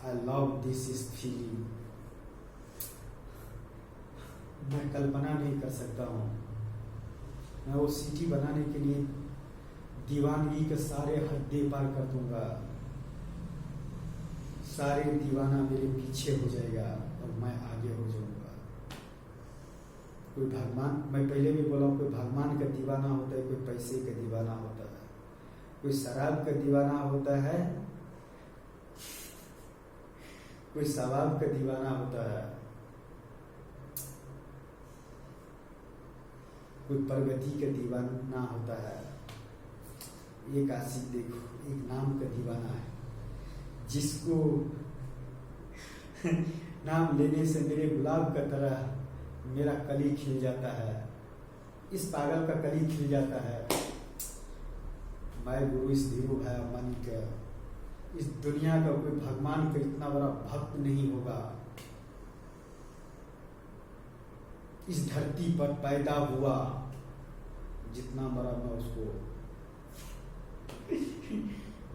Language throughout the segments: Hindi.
I love this is feeling. मैं कल्पना नहीं कर सकता हूँ, मैं वो सिटी बनाने के लिए दीवानगी के सारे हद्दे पार कर दूंगा। सारे दीवाना मेरे पीछे हो जाएगा और मैं आगे हो जाऊंगा। कोई भगवान, मैं पहले भी बोला, कोई भगवान का दीवाना होता है, कोई पैसे का दीवाना होता है, कोई शराब का दीवाना होता है, कोई सवाब का दीवाना होता है, कोई प्रगति का दीवाना होता है। एक आशिक देखो, एक नाम का दीवाना है, जिसको नाम लेने से मेरे गुलाब का तरह मेरा कली खिल जाता है, इस पागल का कली खिल जाता है। मैं गुरु इस धीरू भाई अंबानी का, इस दुनिया का कोई भगवान का इतना बड़ा भक्त नहीं होगा। इस धरती पर पैदा हुआ, जितना बड़ा मैं उसको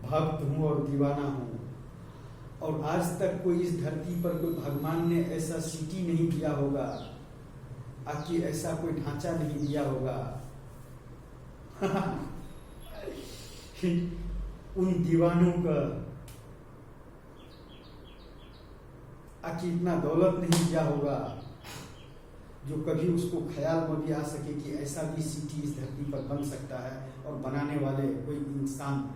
भक्त हूं और दीवाना हूं। और आज तक कोई इस धरती पर कोई भगवान ने ऐसा सिटी नहीं दिया होगा, आखिर ऐसा कोई ढांचा नहीं दिया होगा। उन दीवानों का आखिर इतना दौलत नहीं दिया होगा जो कभी उसको ख्याल में भी आ सके कि ऐसा भी सिटी इस धरती पर बन सकता है, और बनाने वाले कोई इंसान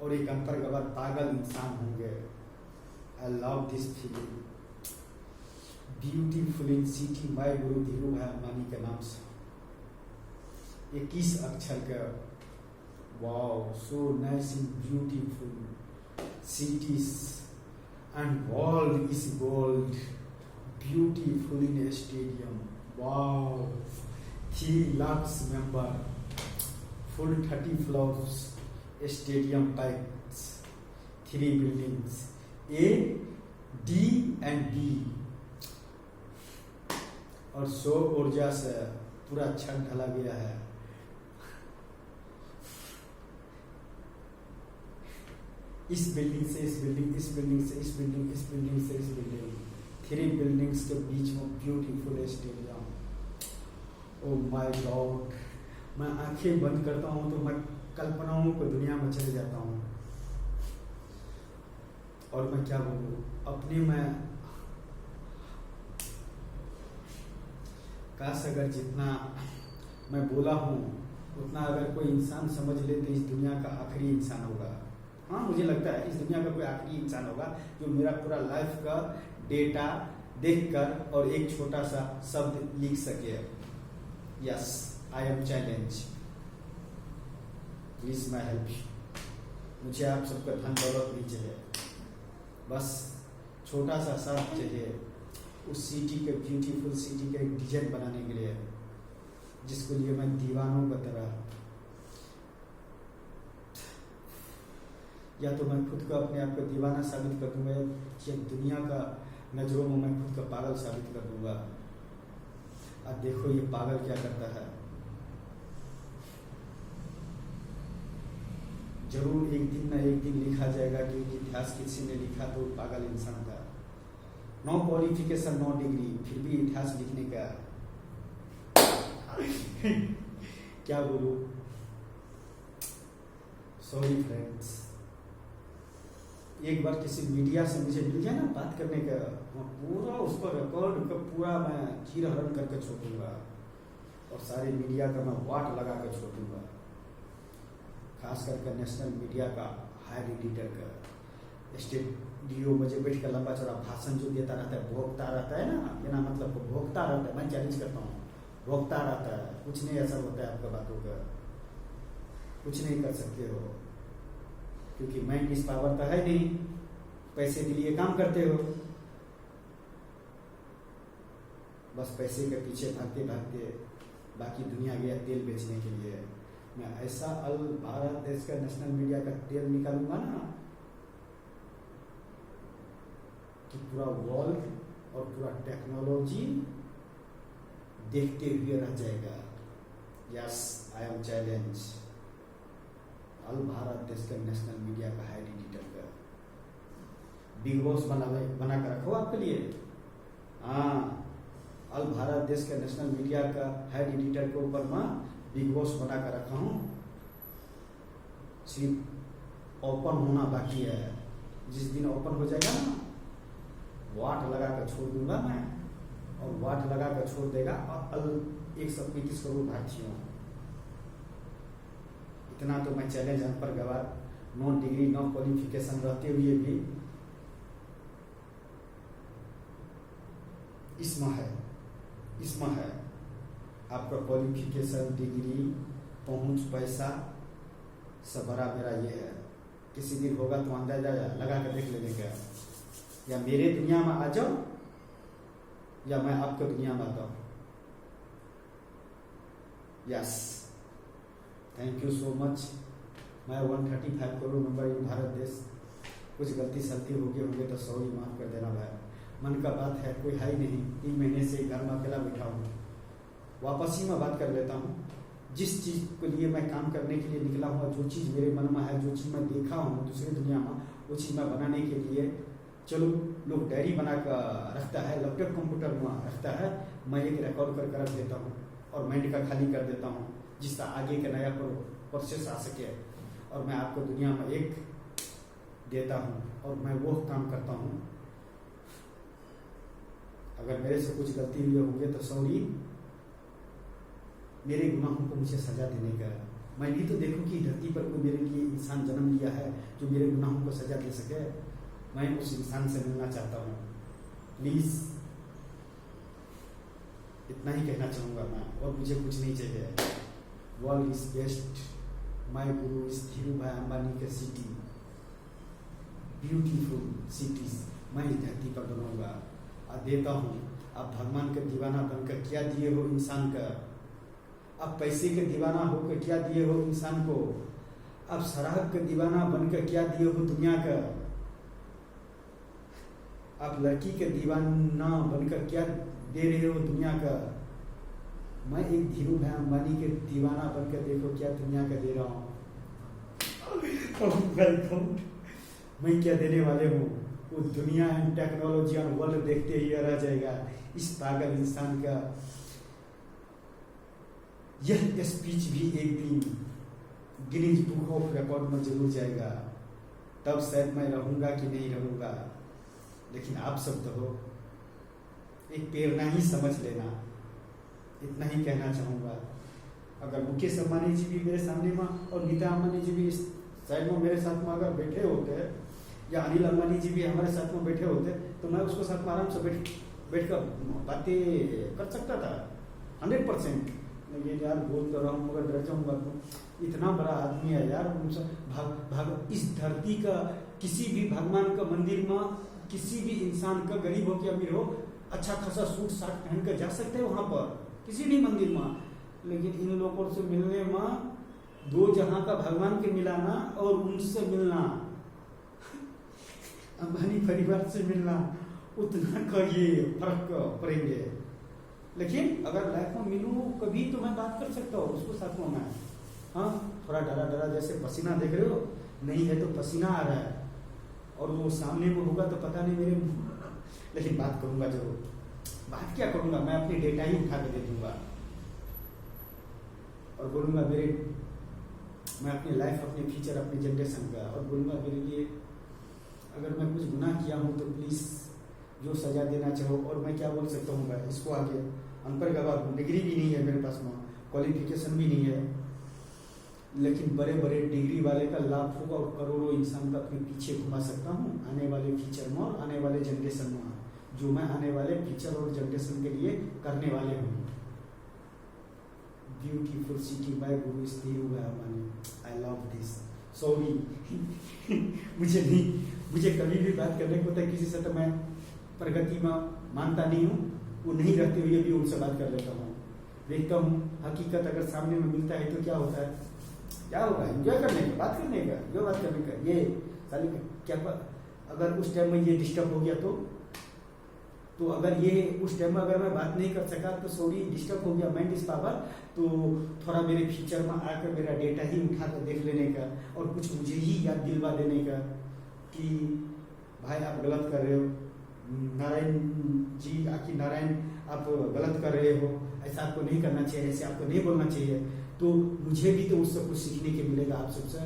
और एक अंतर्गत पागल इंसान होंगे। I love this feeling, beautiful in city, my गुरु धीरू भाई अंबानी के नाम से 21 अक्षर का। Wow, so nice in beautiful cities and world is gold, beautiful in a stadium. Wow, 3 lakhs member, full 30 floors, a stadium types, 3 buildings, A, D and B, और सौर ऊर्जा से पूरा छत ढला गया है। इस बिल्डिंग से इस बिल्डिंग, इस बिल्डिंग से इस बिल्डिंग, इस बिल्डिंग से इस बिल्डिंग, 3 बिल्डिंग्स के बीच में beautiful stadium. Oh my God, मैं आंखें बंद करता हूँ तो मैं कल्पनाओं को दुनिया में चले जाता हूँ। और मैं क्या बोलूँ, अपने में काश अगर जितना मैं बोला हूँ उतना अगर कोई इंसान समझ ले तो इस दुनिया का आखिरी इंसान होगा। हाँ, मुझे लगता है इस दुनिया का कोई आखिरी इंसान होगा जो मेरा पूरा लाइफ का डेटा देखकर और एक छोटा सा शब्द लिख सके, yes I am challenge, please my help. मुझे आप सबका धन दौलत नहीं चाहिए, बस छोटा सा शब्द चाहिए उस सिटी के, ब्यूटीफुल सिटी के एक डिजाइन बनाने के लिए, जिसको लिए मैं दीवानों का तरह, या तो मैं खुद को अपने आप को दीवाना साबित कर दूंगा, या दुनिया का नजरों में मैं खुद का पागल साबित कर दूंगा। अब देखो ये पागल क्या करता है। जरूर एक दिन ना एक दिन लिखा जाएगा कि इतिहास किसी ने लिखा तो पागल इंसान था। नो क्वालिफिकेशन, नो डिग्री, फिर भी इतिहास लिखने का क्या बोलूं। सॉरी फ्रेंड्स, एक बार किसी मीडिया से मुझे मिल जाए ना बात करने का, मैं पूरा उसको रिकॉर्ड का पूरा मैं चीर हरण करके छोड़ दूंगा, और सारे मीडिया का मैं वाट लगा कर छोड़ दूंगा, खास करके नेशनल मीडिया का हायर एडिटर का। स्टूडियो में जो बैठ कर लंबा चौड़ा भाषण जो देता रहता है, भोगता रहता है ना, बिना मतलब को भोगता रहता है, मैं चैलेंज करता हूँ, भोगता रहता है, कुछ नहीं असर होता है आपका बातों का, कुछ नहीं कर सकते हो, क्योंकि माइंड इस पावर का है नहीं, पैसे के लिए काम करते हो, बस पैसे के पीछे भागते भागते बाकी दुनिया गया तेल बेचने के लिए। मैं ऐसा अल भारत देश का नेशनल मीडिया का तेल निकालूंगा ना कि पूरा वर्ल्ड और पूरा टेक्नोलॉजी देखते हुए रह जाएगा। यस आई एम चैलेंज, अल भारत देश का नेशनल मीडिया का हायर एडिटर का बिग बॉस बना कर रखो आपके लिए। हाँ, अल भारत देश के नेशनल मीडिया का हेड एडिटर के ऊपर मैं बिग बॉस बना कर रखा हूँ। सिर्फ ओपन होना बाकी है। जिस दिन ओपन हो जाएगा ना, वाट लगा कर छोड़ दूंगा मैं, और वाट लगा कर छोड़ देगा और 135 करोड़ भारतीयों। इतना तो मैं चैलेंज हम पर गवार, नो डिग्री नो क्वालिफिकेशन रहते हुए भी इसमें है आपका क्वालिफिकेशन, डिग्री, पहुंच, पैसा सब बड़ा मेरा ये है। किसी दिन होगा तो अंदाजा लगा कर देख लेने का, या मेरे दुनिया में आ जाओ या मैं आपके दुनिया में आता हूँ। Yes, thank you so much. मैं 135 करोड़ मेंबर इन भारत देश। कुछ गलती सलती होंगे तो सॉरी, माफ कर देना भाई। मन का बात है, कोई है ही नहीं। 3 महीने से घर में अकेला बैठा हूँ। वापस ही मैं बात कर लेता हूँ। जिस चीज़ के लिए मैं काम करने के लिए निकला हूँ, जो चीज़ मेरे मन में है, जो चीज़ मैं देखा हूँ दूसरी दुनिया में, वो चीज़ मैं बनाने के लिए, चलो लोग डायरी बना कर रखता है, लैपटॉप कंप्यूटर में रखता है, मैं एक रिकॉर्ड कर रख देता हूँ और माइंड का खाली कर देता हूँ, जिसका आगे का नया प्रोसेस आ सके। और मैं आपको दुनिया में एक देता हूँ और मैं वो काम करता हूँ। अगर मेरे से कुछ गलती हुई होंगे तो सॉरी। मेरे गुनाहों को मुझे सजा देने का, मैं भी तो देखूं कि धरती पर कोई मेरे लिए इंसान जन्म लिया है जो मेरे गुनाहों को सजा दे सके। मैं उस इंसान से मिलना चाहता हूँ। प्लीज, इतना ही कहना चाहूँगा मैं, और मुझे कुछ नहीं चाहिए। World is best, my Guru is Dhirubhai Ambani के सिटी, ब्यूटीफुल सिटीज मैं इस धरती पर बनाऊंगा और देता हूँ। आप भगवान का दीवाना बनकर क्या दिए हो इंसान का? आप पैसे के दीवाना होकर क्या दिए हो इंसान को? आप शराब के दीवाना बनकर क्या दिए हो दुनिया का? आप लड़की के दीवाना बनकर क्या दे रहे हो दुनिया का? मैं एक धीरूभाई अंबानी के दीवाना बनकर देखो क्या दुनिया का दे रहा हूँ। मैं क्या देने वाले हूँ? वो दुनिया एंड टेक्नोलॉजी और वर्ल्ड देखते ही रह जाएगा। इस पागल इंसान का यह स्पीच भी एक दिन गिनीज बुक ऑफ रिकॉर्ड में जरूर जाएगा। तब शायद मैं रहूंगा कि नहीं रहूंगा, लेकिन आप सब तो हो, एक प्रेरणा ही समझ लेना। इतना ही कहना चाहूँगा। अगर मुकेश अंबानी जी भी मेरे सामने में और नीता अंबानी जी भी इस साइड में मेरे साथ में अगर बैठे होते, या अनिल अंबानी जी भी हमारे साथ में बैठे होते, तो मैं उसको साथ में आराम से बैठ कर बातें कर सकता था 100%। ये यार बोल तो रहा हूँ मगर डर जाऊंगा तो। इतना बड़ा आदमी है यार, इस धरती का किसी भी भगवान का मंदिर में किसी भी इंसान का, गरीब हो कि अमीर हो, अच्छा खासा सूट साट पहन कर जा सकते हैं वहां पर किसी भी मंदिर में। लेकिन इन लोगों से मिलने में, दो जहां का भगवान के मिलाना और उनसे मिलना, अंबानी परिवार से मिलना, उतना का ये फर्क पड़ेंगे। लेकिन अगर लाइफ में मिलूं कभी तो मैं बात कर सकता हूँ उसको साथ में मैं। हाँ, थोड़ा डरा डरा जैसे पसीना देख रहे हो, नहीं है तो पसीना आ रहा है, और वो सामने में होगा तो पता नहीं मेरे, लेकिन बात करूंगा जरूर। बात क्या करूंगा, मैं अपनी डेटा ही उठा के दे दूंगा और बोलूंगा मैं अपनी लाइफ, अपने फ्यूचर, अपनी जनरेशन का, और बोलूंगा मेरे लिए अगर मैं कुछ गुनाह किया हूँ तो प्लीज जो सजा देना चाहो। और मैं क्या बोल सकता हूँ इसको आगे, अनपढ़ गवाह हूँ, डिग्री भी नहीं है मेरे पास में, क्वालिफिकेशन भी नहीं है, लेकिन बड़े बड़े डिग्री वाले का लाखों और करोड़ों इंसान का अपने पीछे घुमा सकता हूँ आने वाले फ्यूचर में और आने वाले जनरेशन में, जो मैं आने वाले फ्यूचर और जनरेशन के लिए करने वाले हूँ। Beautiful city bye Guru is Dhirubhai Ambani. I love this. Sorry मुझे कभी भी बात करने को होता है किसी से, तो मैं प्रगति में मानता नहीं हूँ, वो नहीं रहते हुए भी उनसे बात कर लेता हूँ। देखता हूँ हकीकत अगर सामने में मिलता है तो क्या होता है, क्या होगा, एंजॉय करने का, बात करने का, जो बात करने का। ये साली क्या अगर उस टाइम में ये डिस्टर्ब हो गया तो अगर ये उस टाइम में अगर मैं बात नहीं कर सका तो सॉरी, डिस्टर्ब हो गया, माइंड इज पावर। तो थोड़ा मेरे फ्यूचर में आकर मेरा डेटा ही उठा कर देख लेने का और कुछ मुझे ही याद दिलवा देने का कि भाई आप गलत कर रहे हो, नारायण जी आखिर नारायण आप गलत कर रहे हो, ऐसा आपको नहीं करना चाहिए, ऐसे आपको नहीं बोलना चाहिए, तो मुझे भी तो उससे कुछ सीखने के मिलेगा आप सबसे।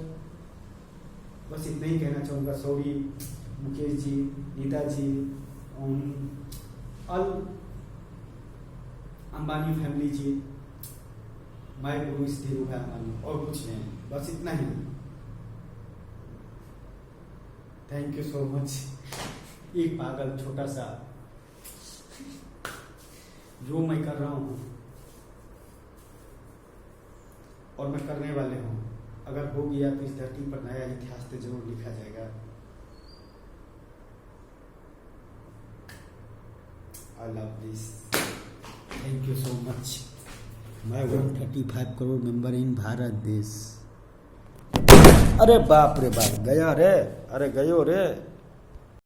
बस इतना ही कहना चाहूँगा। Sorry Mukesh ji, Nita ji, all Ambani family ji, my guru is Dhirubhai Ambani, और कुछ नहीं, बस इतना ही। Thank you so much. एक पागल छोटा सा जो मैं कर रहा हूँ और मैं करने वाले हूँ, अगर हो गया तो इस धरती पर नया इतिहास तो जरूर लिखा जाएगा। I love this, thank you so much. मैं 135 करोड़ मेंबर इन भारत देश। अरे बाप रे बाप, गया रे, अरे गयो रे।